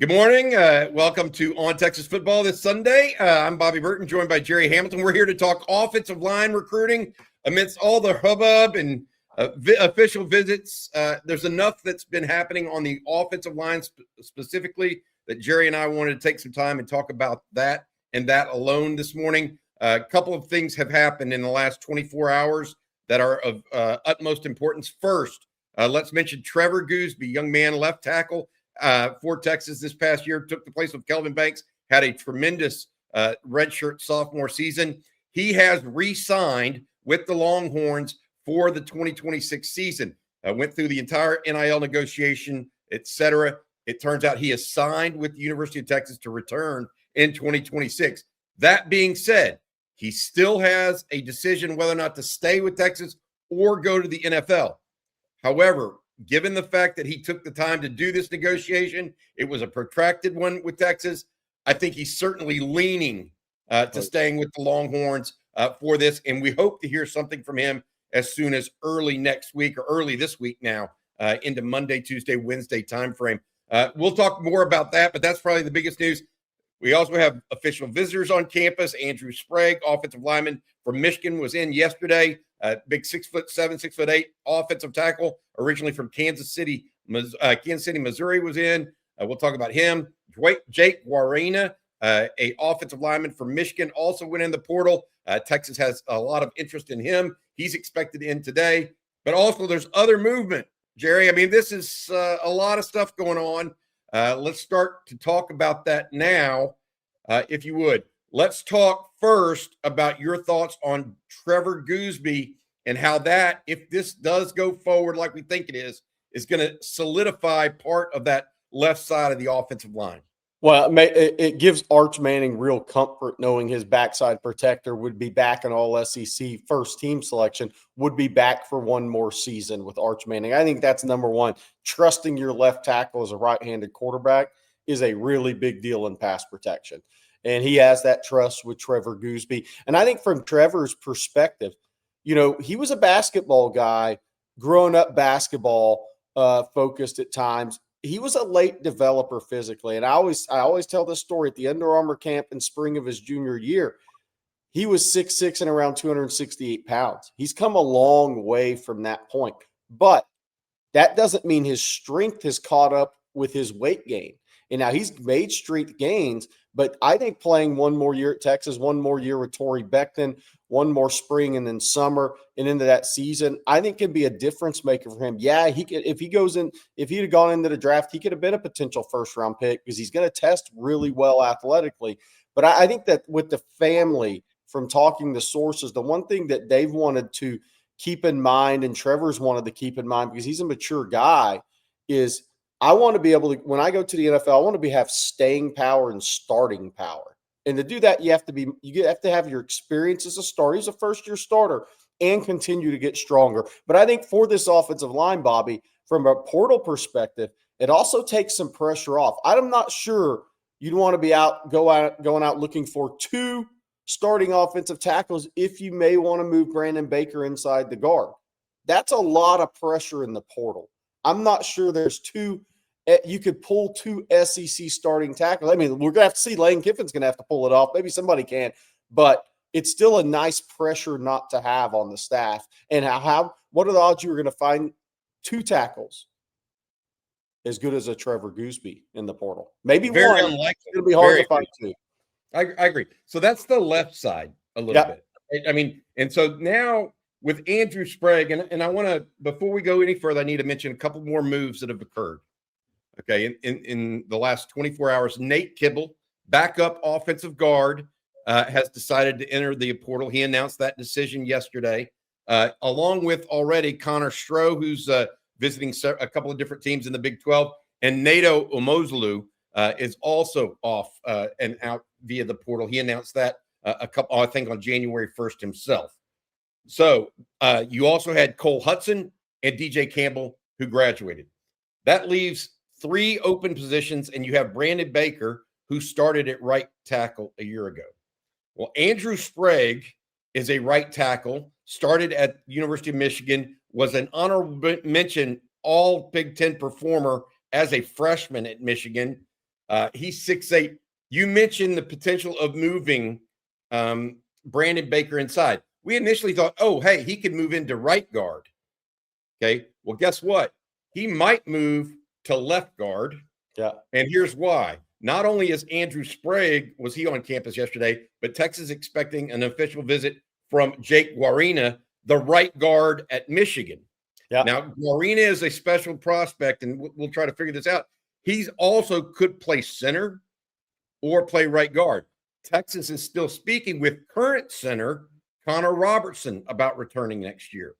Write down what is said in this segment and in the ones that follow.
Good morning. Welcome to On Texas Football this Sunday. I'm Bobby Burton, joined by Gerry Hamilton. We're here to talk offensive line recruiting amidst all the hubbub and official visits. There's enough that's been happening on the offensive line specifically that Gerry and I wanted to take some time and talk about that and that alone this morning. A couple of things have happened in the last 24 hours that are of utmost importance. First, let's mention Trevor Guzby, young man, left tackle for Texas this past year, took the place of Kelvin Banks, had a tremendous redshirt sophomore season. He has re-signed with the Longhorns for the 2026 season. Went through the entire NIL negotiation, etc. It turns out he has signed with the University of Texas to return in 2026. That being said, he still has a decision whether or not to stay with Texas or go to the NFL. However, given the fact that he took the time to do this negotiation, it was a protracted one with Texas. I think he's certainly leaning to staying with the Longhorns for this, and we hope to hear something from him as soon as early next week or early this week now into Monday, Tuesday, Wednesday timeframe. We'll talk more about that, but that's probably the biggest news. We also have official visitors on campus. Andrew Sprague, offensive lineman from Michigan, was in yesterday. Big 6'7", 6'8" offensive tackle, originally from Kansas City, Missouri, was in. We'll talk about him. Jake Guarina, a offensive lineman from Michigan, also went in the portal. Texas has a lot of interest in him. He's expected in today. But also there's other movement, Gerry. I mean, this is a lot of stuff going on. Let's start to talk about that now, if you would. Let's talk first about your thoughts on Trevor Guzby and how that, if this does go forward like we think it is going to solidify part of that left side of the offensive line. Well, it gives Arch Manning real comfort knowing his backside protector would be back in all SEC first team selection, would be back for one more season with Arch Manning. I think that's number one. Trusting your left tackle as a right-handed quarterback is a really big deal in pass protection. And he has that trust with Trevor Guzby. And I think from Trevor's perspective, you know, he was a basketball guy, growing up basketball focused at times. He was a late developer physically. And I always tell this story at the Under Armour camp in spring of his junior year. He was 6'6" and around 268 pounds. He's come a long way from that point. But that doesn't mean his strength has caught up with his weight gain. And now he's made strength gains, but I think playing one more year at Texas, one more year with Torrey Beckton, one more spring and then summer and into that season, I think can be a difference maker for him. Yeah, he could, if he'd have gone into the draft, he could have been a potential first round pick because he's going to test really well athletically. But I think that with the family, from talking to sources, the one thing that they've wanted to keep in mind, and Trevor's wanted to keep in mind because he's a mature guy, is I want to be able to, when I go to the NFL, I want to have staying power and starting power. And to do that, you have to have your experience as a starter. He's a first-year starter and continue to get stronger. But I think for this offensive line, Bobby, from a portal perspective, it also takes some pressure off. I'm not sure you'd want to be going out looking for two starting offensive tackles if you may want to move Brandon Baker inside the guard. That's a lot of pressure in the portal. I'm not sure there's you could pull two SEC starting tackles. I mean, we're going to have to see. Lane Kiffin's going to have to pull it off. Maybe somebody can, but it's still a nice pressure not to have on the staff. And what are the odds you were going to find two tackles as good as a Trevor Guzby in the portal? Maybe very one. Unlikely. It's going to be hard to find two. I agree. So that's the left side a little bit. I mean, and so now with Andrew Sprague, and I want to, before we go any further, I need to mention a couple more moves that have occurred. Okay, in the last 24 hours, Nate Kibble, backup offensive guard, has decided to enter the portal. He announced that decision yesterday, along with already Connor Stroh, who's visiting a couple of different teams in the Big 12, and Nato Omozulu is also off and out via the portal. He announced that I think on January 1st himself. So you also had Cole Hudson and DJ Campbell who graduated. That leaves 3 open positions, and you have Brandon Baker, who started at right tackle a year ago. Well, Andrew Sprague is a right tackle, started at University of Michigan, was an honorable mention all Big Ten performer as a freshman at Michigan, He's 6'8". You mentioned the potential of moving Brandon Baker inside. We initially thought, oh, hey, he could move into right guard. Okay. Well, guess what? He might move to left guard. Yeah. And here's why. Not only is Andrew Sprague, was he on campus yesterday, but Texas is expecting an official visit from Jake Guarina, the right guard at Michigan. Yeah. Now, Guarina is a special prospect, and we'll try to figure this out. He's also could play center or play right guard. Texas is still speaking with current center Connor Robertson about returning next year.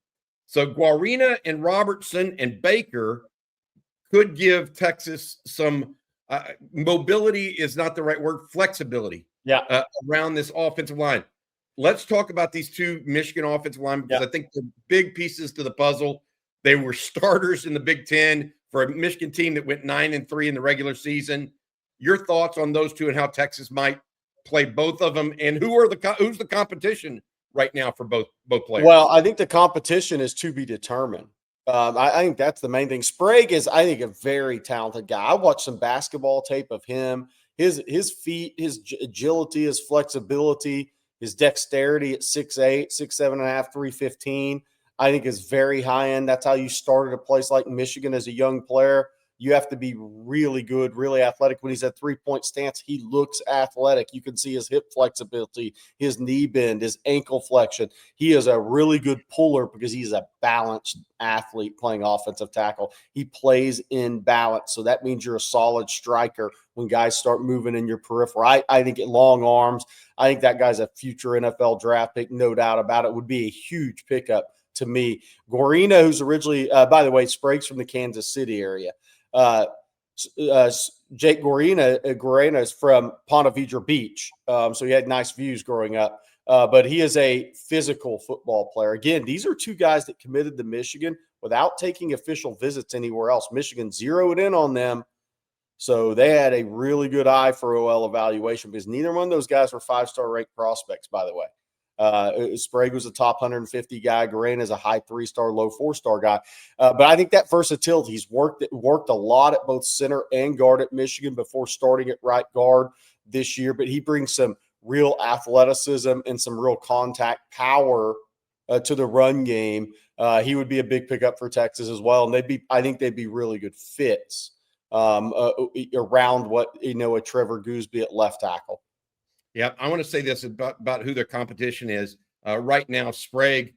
So Guarina and Robertson and Baker could give Texas some mobility is not the right word, flexibility around this offensive line. Let's talk about these two Michigan offensive line because I think they're big pieces to the puzzle. They were starters in the Big Ten for a Michigan team that went 9-3 in the regular season. Your thoughts on those two and how Texas might play both of them, and who's the competition right now for both players? Well, I think the competition is to be determined. I think that's the main thing. Sprague is, I think, a very talented guy. I watched some basketball tape of him. His feet, his agility, his flexibility, his dexterity at 6'8", 6'7.5", 315, I think is very high end. That's how you started a place like Michigan as a young player. You have to be really good, really athletic. When he's at three-point stance, he looks athletic. You can see his hip flexibility, his knee bend, his ankle flexion. He is a really good puller because he's a balanced athlete playing offensive tackle. He plays in balance, so that means you're a solid striker when guys start moving in your peripheral. I think at long arms, I think that guy's a future NFL draft pick, no doubt about it. Would be a huge pickup to me. Guarina, who's originally, by the way, Sprague's from the Kansas City area. Jake Guarina is from Ponte Vedra Beach, so he had nice views growing up. But he is a physical football player. Again, these are two guys that committed to Michigan without taking official visits anywhere else. Michigan zeroed in on them, so they had a really good eye for OL evaluation because neither one of those guys were five-star ranked prospects, by the way. Sprague was a top 150 guy. Guarina is a high 3-star, low 4-star guy. But I think that versatility, he's worked a lot at both center and guard at Michigan before starting at right guard this year. But he brings some real athleticism and some real contact power to the run game. He would be a big pickup for Texas as well. And I think they'd be really good fits around what, a Trevor Guzby at left tackle. Yeah, I want to say this about who their competition is. Right now, Sprague,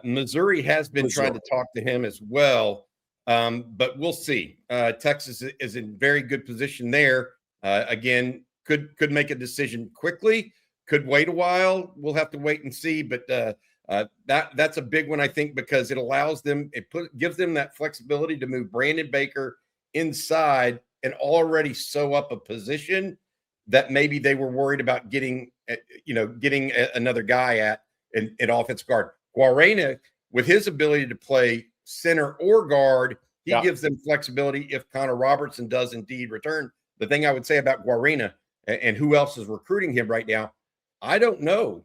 Missouri has been trying to talk to him as well, but we'll see. Texas is in very good position there. Again, could make a decision quickly, could wait a while. We'll have to wait and see, but that's a big one, I think, because it allows them, gives them that flexibility to move Brandon Baker inside and already sew up a position that maybe they were worried about getting another guy at offensive guard. Guarina, with his ability to play center or guard, he gives them flexibility if Connor Robertson does indeed return. The thing I would say about Guarina and who else is recruiting him right now, I don't know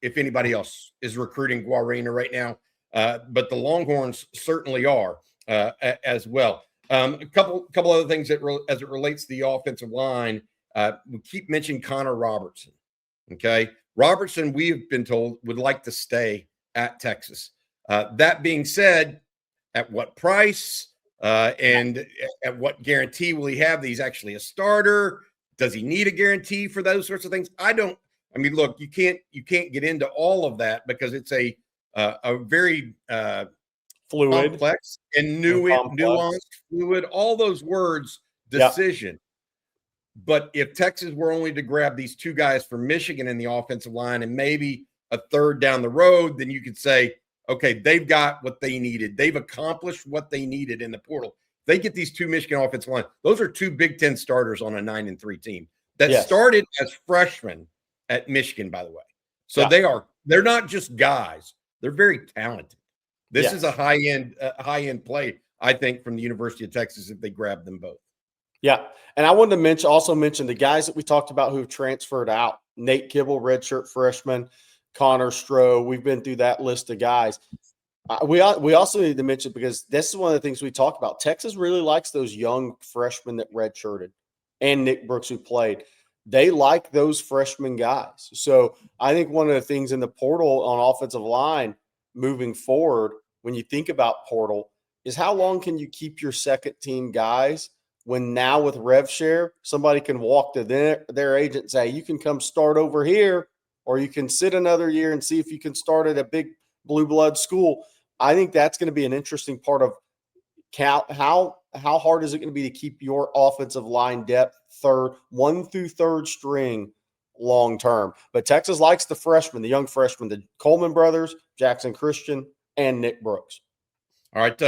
if anybody else is recruiting Guarina right now, but the Longhorns certainly are as well. A couple other things as it relates to the offensive line. We keep mentioning Connor Robertson. Okay. Robertson, we've been told, would like to stay at Texas. That being said, at what price and at what guarantee will he have that he's actually a starter? Does he need a guarantee for those sorts of things? Look, you can't get into all of that because it's a very fluid, complex and nuanced, fluid, all those words, decision. But if Texas were only to grab these two guys from Michigan in the offensive line and maybe a third down the road, then you could say, okay, they've got what they needed. They've accomplished what they needed in the portal. They get these two Michigan offensive line. Those are two Big Ten starters on a 9-3 team that started as freshmen at Michigan, by the way. So they're not just guys. They're very talented. This is a high-end play, I think, from the University of Texas if they grab them both. Yeah, and I wanted to also mention the guys that we talked about who've transferred out. Nate Kibble, redshirt freshman, Connor Stroh. We've been through that list of guys. We also need to mention, because this is one of the things we talked about. Texas really likes those young freshmen that redshirted. and Nick Brooks, who played. They like those freshman guys. So I think one of the things in the portal on offensive line moving forward, when you think about portal, is how long can you keep your second team guys when now with rev share, somebody can walk to their agent and say, you can come start over here, or you can sit another year and see if you can start at a big blue blood school. I think that's going to be an interesting part of how hard is it going to be to keep your offensive line depth 1 through 3rd string long term. But Texas likes the freshmen, the young freshmen, the Coleman brothers, Jackson Christian, and Nick Brooks. All right,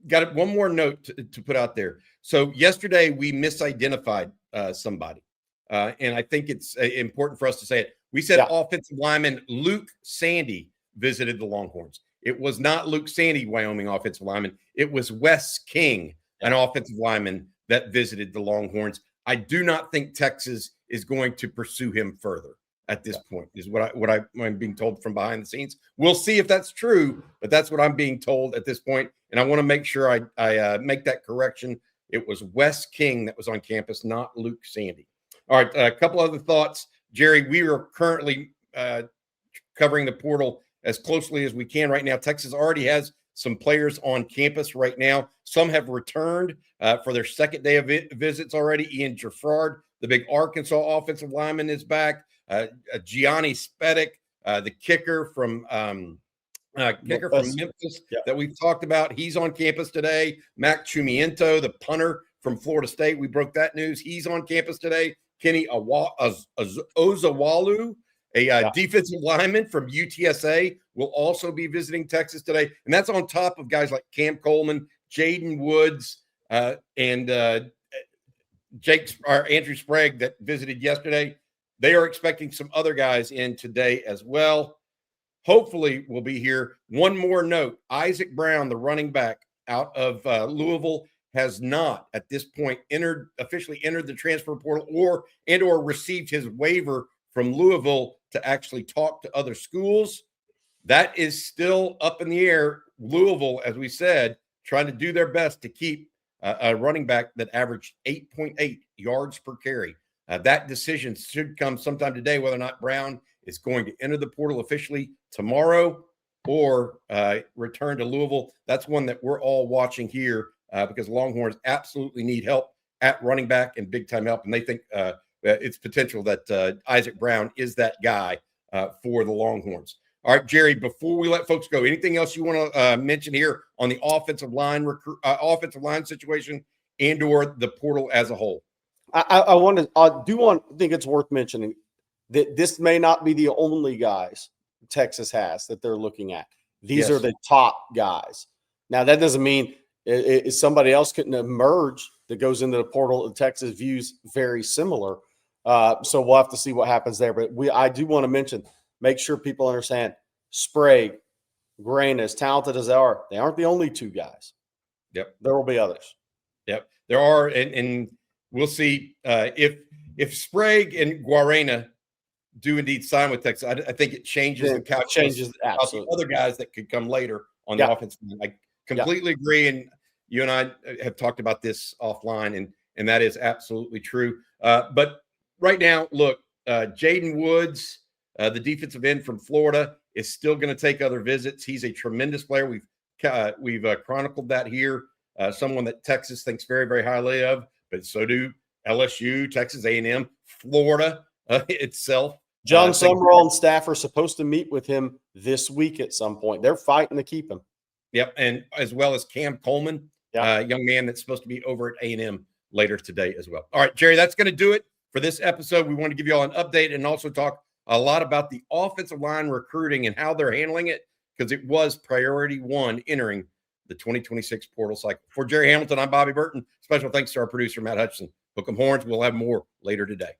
got one more note to put out there. So yesterday we misidentified somebody, and I think it's important for us to say it. We said offensive lineman Luke Sandy visited the Longhorns. It was not Luke Sandy, Wyoming offensive lineman. It was Wes King, an offensive lineman that visited the Longhorns. I do not think Texas is going to pursue him further at this point, is what I'm being told from behind the scenes. We'll see if that's true, but that's what I'm being told at this point. And I want to make sure I make that correction. It was Wes King that was on campus, not Luke Sandy. All right, a couple other thoughts. Jerry, we are currently covering the portal as closely as we can right now. Texas already has some players on campus right now. Some have returned for their second day of visits already. Ian Gerfard, the big Arkansas offensive lineman, is back. Gianni Spedick, the kicker from Memphis that we've talked about. He's on campus today. Mac Chumiento, the punter from Florida State. We broke that news. He's on campus today. Kenny Ozawalu, a defensive lineman from UTSA, will also be visiting Texas today. And that's on top of guys like Cam Coleman, Jaden Woods, and Andrew Sprague that visited yesterday. They are expecting some other guys in today as well. Hopefully we'll be here. One more note. Isaac Brown, the running back out of Louisville, has not at this point officially entered the transfer portal or received his waiver from Louisville to actually talk to other schools. That is still up in the air. Louisville, as we said, trying to do their best to keep a running back that averaged 8.8 yards per carry. That decision should come sometime today, whether or not Brown is going to enter the portal officially tomorrow or return to Louisville. That's one that we're all watching here because Longhorns absolutely need help at running back and big-time help, and they think it's potential that Isaac Brown is that guy for the Longhorns. All right, Jerry, before we let folks go, anything else you want to mention here on the offensive line situation and or the portal as a whole? I think it's worth mentioning that this may not be the only guys Texas has that they're looking at. These are the top guys. Now, that doesn't mean somebody else couldn't emerge that goes into the portal that Texas views very similar. So we'll have to see what happens there. But I do want to mention, make sure people understand, Sprague, Grain, as talented as they aren't the only two guys. Yep. There will be others. Yep. There are, and we'll see if Sprague and Guarena do indeed sign with Texas. I think it changes the calculus. Changes absolutely. Other guys that could come later on the offensive line. I completely agree, and you and I have talked about this offline, and that is absolutely true. But right now, look, Jaden Woods, the defensive end from Florida, is still going to take other visits. He's a tremendous player. We've chronicled that here. Someone that Texas thinks very, very highly of, but so do LSU, Texas A&M, Florida itself. John Summerall and staff are supposed to meet with him this week at some point. They're fighting to keep him. Yep, and as well as Cam Coleman, young man that's supposed to be over at A&M later today as well. All right, Jerry, that's going to do it for this episode. We want to give you all an update and also talk a lot about the offensive line recruiting and how they're handling it, because it was priority one entering the 2026 portal cycle. For Gerry Hamilton, I'm Bobby Burton. Special thanks to our producer, Matt Hutchinson. Hook 'em horns. We'll have more later today.